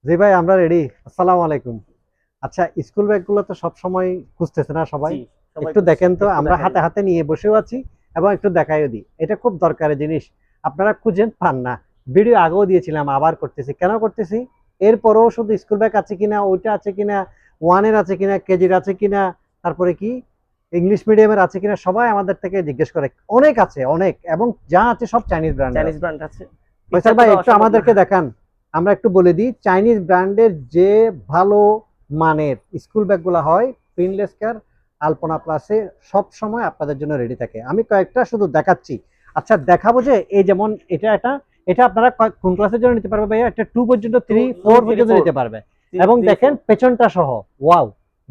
জি ভাই, আমরা রেডি। আসসালামু আলাইকুম। আচ্ছা, স্কুল ব্যাগগুলো তো সবসময় খুঁজতেছে না সবাই? জি, সবাই একটু খুঁজছে। দেখেন তো, একটু আমরা দেখাই হাতে দিন। হাতে নিয়ে বসেও আছি এবং একটু দেখাইও দিই। এটা খুব দরকারি জিনিস। আপনারা খুঁজেন, পান না। ভিডিও আগেও দিয়েছিলাম, আবার করতেছি। কেন করতেছি? এরপরেও শুধু স্কুল ব্যাগ আছে কিনা, ওইটা আছে কিনা, ওয়ানের আছে কিনা, কেজির আছে কিনা, তারপরে কি ইংলিশ মিডিয়ামের আছে কিনা, সবাই আমাদের থেকে জিজ্ঞেস করে। অনেক আছে, অনেক, এবং যা আছে সব চাইনিজ ব্র্যান্ডের চাইনিজ আছে। ব্র্যান্ড আছে। ফয়সাল পিকচার তো ভাই, দেওয়া একটু সম্ভব না। আমাদেরকে দেখান। আমরা একটু বলে দিই, চাইনিজ ব্র্যান্ডের যে ভালো মানের স্কুল ব্যাগগুলো হয়, প্রিন্টলেস কেয়ার, আলপনা প্লাসে সব সময় আপনাদের জন্য রেডি থাকে। আমি কয়েকটা শুধু দেখাচ্ছি। আচ্ছা, দেখাবো যে এই যেমন এটা এটা আপনারা কোন ক্লাসের জন্য নিতে পারবে ভাইয়া? এটা 2 পর্যন্ত, 3 4 পর্যন্ত নিতে পারবে। এবং দেখেন পেছনটা সহ, ওয়াও,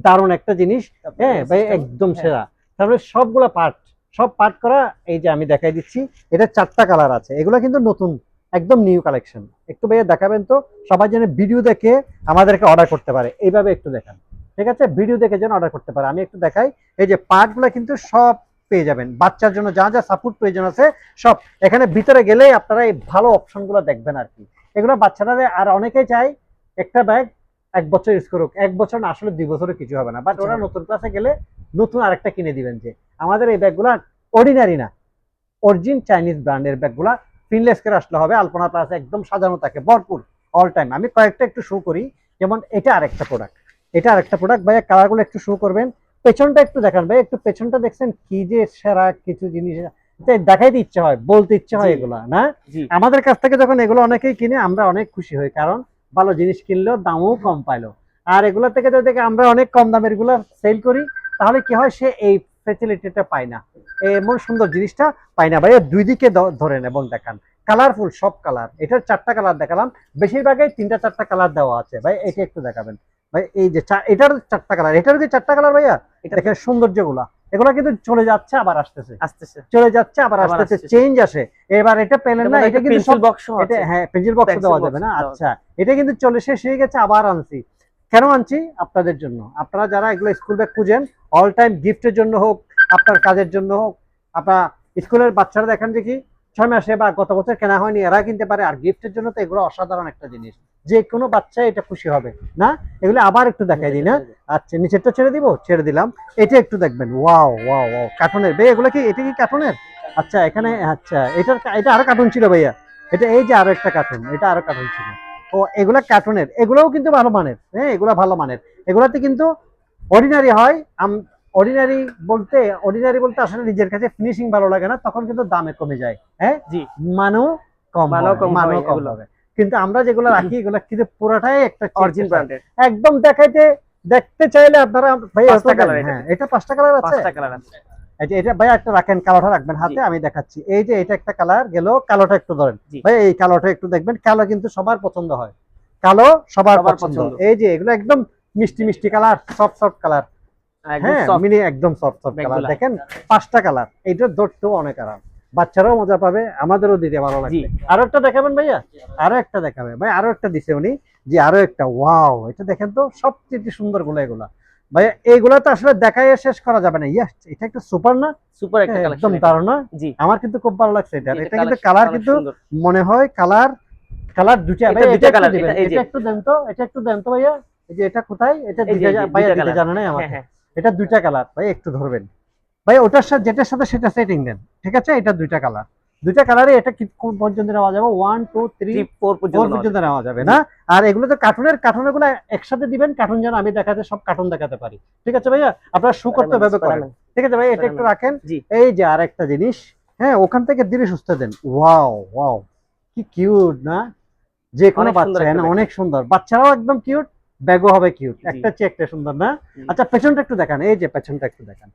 দারুণ একটা জিনিস। হ্যাঁ ভাই, একদম সেরা। তারপরে সবগুলা পার্ট, সব পার্ট করা। এই যে আমি দেখাই দিচ্ছি, এটা 4টা কালার আছে। এগুলো কিন্তু নতুন, একদম নিউ কালেকশন। একটু ভাইয়া দেখাবেন তো, সবাই যেন ভিডিও দেখে আমাদেরকে অর্ডার করতে পারে। এইভাবে একটু দেখান, ঠিক আছে? ভিডিও দেখে যেন অর্ডার করতে পারে। আমি একটু দেখাই। এই যে পার্টগুলো কিন্তু সব পেয়ে যাবেন। বাচ্চার জন্য যা যা সাপোর্ট প্রয়োজন আছে সব এখানে ভিতরে গেলেই আপনারা এই ভালো অপশনগুলো দেখবেন আর কি। এগুলো বাচ্চারা, আর অনেকেই চায় একটা ব্যাগ 1 বছর ইউজ করুক। 1 বছর না, আসলে 2 বছরে কিছু হবে না, বাট ওরা নতুন ক্লাসে গেলে নতুন আরেকটা কিনে দিবেন। যে আমাদের এই ব্যাগগুলো অর্ডিনারি না, অরিজিন চাইনিজ ব্র্যান্ডের ব্যাগগুলা ফিনলেস করে আসলে হবে। আলপনা প্লাস একদম সাজানো থাকে ভরপুর অল টাইম। আমি কয়েকটা একটু শো করি। যেমন এটা আরেকটা প্রোডাক্ট, এটা আরেকটা প্রোডাক্ট ভাইয়া। কালারগুলো একটু শো করবেন। পেছনটা একটু দেখান ভাই, একটু পেছনটা দেখছেন কি যে সেরা কিছু জিনিস। দেখাইতে ইচ্ছে হয়, বলতে ইচ্ছে হয় এগুলা না। আমাদের কাছ থেকে যখন এগুলো অনেকেই কিনে, আমরা অনেক খুশি হই, কারণ ভালো জিনিস কিনলেও দামও কম পাইলো। আর এগুলো থেকে যদি আমরা অনেক কম দামের গুলো সেল করি, তাহলে কি হয়, সে এই ফ্যাসিলিটিটা পায় না, এমন সুন্দর জিনিসটা পাই না ভাইয়া। দুই দিকে ধরেন এবং দেখান। কালারফুল সব কালার। এটার 4টা কালার দেখালাম, বেশিরভাগই 3টা 4টা কালার দেওয়া আছে ভাই। এটা একটু দেখাবেন ভাই। এই যে এটার 4টা কালার, এটার কি 4টা কালার ভাইয়া? এটা দেখেন সৌন্দর্য গুলা। এগুলা কিন্তু চলে যাচ্ছে আবার আসতেছে, আসতেছে। চলে যাচ্ছে আবার আবার আসতেছে, আসতেছে। চেঞ্জ আসে। এবার এটা পেলেন না, এটা কিন্তু সব, পেন্সিল বক্সও এটা আছে। হ্যাঁ পেন্সিল বক্স পেন্সিল দেওয়া যাবে বক্স না। দেওয়া আচ্ছা, এটা কিন্তু চলে শেষ হয়ে গেছে, আবার আনছি। কেন আনছি? আপনাদের জন্য। আপনারা যারা এগুলো স্কুল ব্যাগ খুঁজেন, অল টাইম গিফটের জন্য হোক, আপনার কাজের জন্য হোক, আপনার স্কুলের বাচ্চারা দেখেন দেখি 6 মাসে বা গত বছর কেনা হয়নি, এরা কিনতে পারে। আর গিফটের জন্য তো এগুলো অসাধারণ একটা জিনিস, যে কোনো বাচ্চা এটা খুশি হবে না। এগুলো আবার একটু দেখাই দিই না? আচ্ছা, নিচেরটা ছেড়ে দিব, ছেড়ে দিলাম। এটা একটু দেখবেন, ওয়াও ওয়াও ওয়াও, কার্টুনের বে এগুলো কি? এটা কি কার্টুনের? আচ্ছা, এখানে আচ্ছা, এটা আরো কার্টুন ছিল ভাইয়া। এটা এই যে আরো একটা কার্টুন, এটা আরো কার্টুন ছিল। ও, এগুলা কার্টুনের, এগুলোও কিন্তু ভালো মানের। হ্যাঁ, এগুলা ভালো মানের। এগুলাতে কিন্তু অর্ডিনারি হয়। অর্ডিনারি বলতে, অর্ডিনারি বলতে আসলে নিজের কাছে ফিনিশিং ভালো লাগে না, তখন কিন্তু দামে কমে যায়। হ্যাঁ, জি, মানও কম মানও হয়, কম হয় মানও কম এগুলো। হবে। কিন্তু আমরা যেগুলো রাখি, এগুলো কিন্তু পুরোটাই একটা অরিজিন ব্র্যান্ডের। একদম দেখাইতে, দেখতে চাইলে আপনারা ভাই অত 5টা দেন। কালার হ্যাঁ, এটাতে। এটা 5টা কালার আছে। 5টা কালার আছে। এই যে এটা ভাইয়া একটা রাখেন, কালোটা রাখবেন জি, হাতে, আমি দেখাচ্ছি। এই যে এটা একটা কালার গেল, কালোটা একটু ধরেন জি। ভাই। এই কালোটা একটু দেখবেন, কালো কিন্তু সবার পছন্দ হয়, কালো সবার সবার পছন্দ। পছন্দ। এই যে এগুলো একদম মিষ্টি মিষ্টি কালার, সফট সফট কালার। একদম হ্যাঁ, সফট মিনি একদম সফট সফট কালার। ব্যাগগুলা। দেখেন 5টা কালার, এইটা ধরতেও অনেক আরাম। বাচ্চারাও মজা পাবে, আমাদেরও দিতে ভালো জি, লাগবে। আরো একটা দেখাবেন ভাইয়া? আরো একটা দেখাবে ভাই, আরো একটা দিছে উনি। যে আরো একটা, ওয়াও, এটা দেখেন তো, সবচেয়ে সুন্দর গুলো এগুলা ভাইয়া। এইগুলা তো আসলে দেখাই শেষ করা যাবে না। ইয়েস, এটা একটা সুপার না? সুপার একটা হ্যাঁ, কালেকশন একদম এটা। দারুণ না? জি, আমার কিন্তু খুব ভালো লাগছে এটা। জি, এটা এটা কিন্তু কালার কালার কিন্তু সুন্দর। মনে হয় কালার, কালার দুইটা ভাই। এটা এটা 2টা একটু কালার। দিবেন, এটা এই এটা যে, একটু দেন তো, এটা একটু দেন তো ভাইয়া। এই যে এটা কোথায়? এটা এই যে, দিতে এই যে ভাইয়া 2টা দিতে কালার। জানা নাই হ্যাঁ, আমাকে। হ্যাঁ। এটা 2টা কালার ভাই, একটু ধরবেন ভাই। ওটার সাথে যেটার সাথে সেটা সেটিং দেন, ঠিক আছে? এটা 2টা কালার, 2টা কালারে এটা কি কোন পর্যন্ত নেওয়া যাবে? 1 2 3 3 4 4 পর্যন্ত নেওয়া পর্যন্ত যাবে। নেওয়া যাবে জি, না? আর এগুলো তো কার্টুনের, কার্টুনের গুলো একসাথে দিবেন। কার্টুন যেন আমি দেখাতে, সব কার্টুন দেখাতে পারি, ঠিক আছে ভাইয়া? আপনারা শু করতে স্পাইডারম্যান, ভাবে করেন, স্পাইডারম্যান, ঠিক আছে ভাই? এটা একটু স্পাইডারম্যান। রাখেন। জি, এই যে আরেকটা জিনিস, হ্যাঁ, ওখান থেকে ধীরে সুস্থ দেন। ওয়াও ওয়াও, কি কিউট না? যে কোনো অনেক সুন্দর বাচ্চা, একটা হ্যাঁ, ব্যাগ। অনেক সুন্দর। বাচ্চারাও একদম কিউট, ব্যাগও হবে কিউট। জি, একটা চেয়ে একটা সুন্দর না? জি। আচ্ছা, পেছনটা একটু দেখান। এই যে পেছনটা একটু দেখান,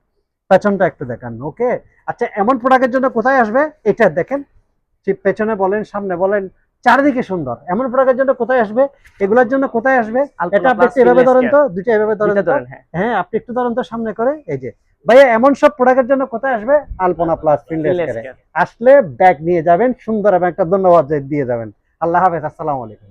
পেছনটা একটু দেখান। ওকে। আচ্ছা, এমন প্রোডাক্টের জন্য কোথায় আসবে? এটা দেখেন, পেছনে বলেন, সামনে বলেন, চারিদিকে সুন্দর। এমন প্রোডাক্টের জন্য কোথায় আসবে? এগুলোর জন্য কোথায় আসবে? এটা আলপনা আপনি প্লাস একটু এভাবে ফিনলেস ধরেন কেয়ার। তো, দুইটা এভাবে ধরেন 2টা তো। ধরেন, হ্যাঁ। হ্যাঁ, আপনি একটু ধরেন তো সামনে করে। এই যে ভাইয়া, এমন সব প্রোডাক্টের জন্য কোথায় আসবে? আলপনা প্লাস ফিনলেস ফিনলেস কেয়ারে কেয়ার। আসলে ব্যাগ নিয়ে যাবেন, সুন্দর এবং একটা ধন্যবাদ দিয়ে যাবেন। আল্লাহ হাফেজ, আসসালামু আলাইকুম।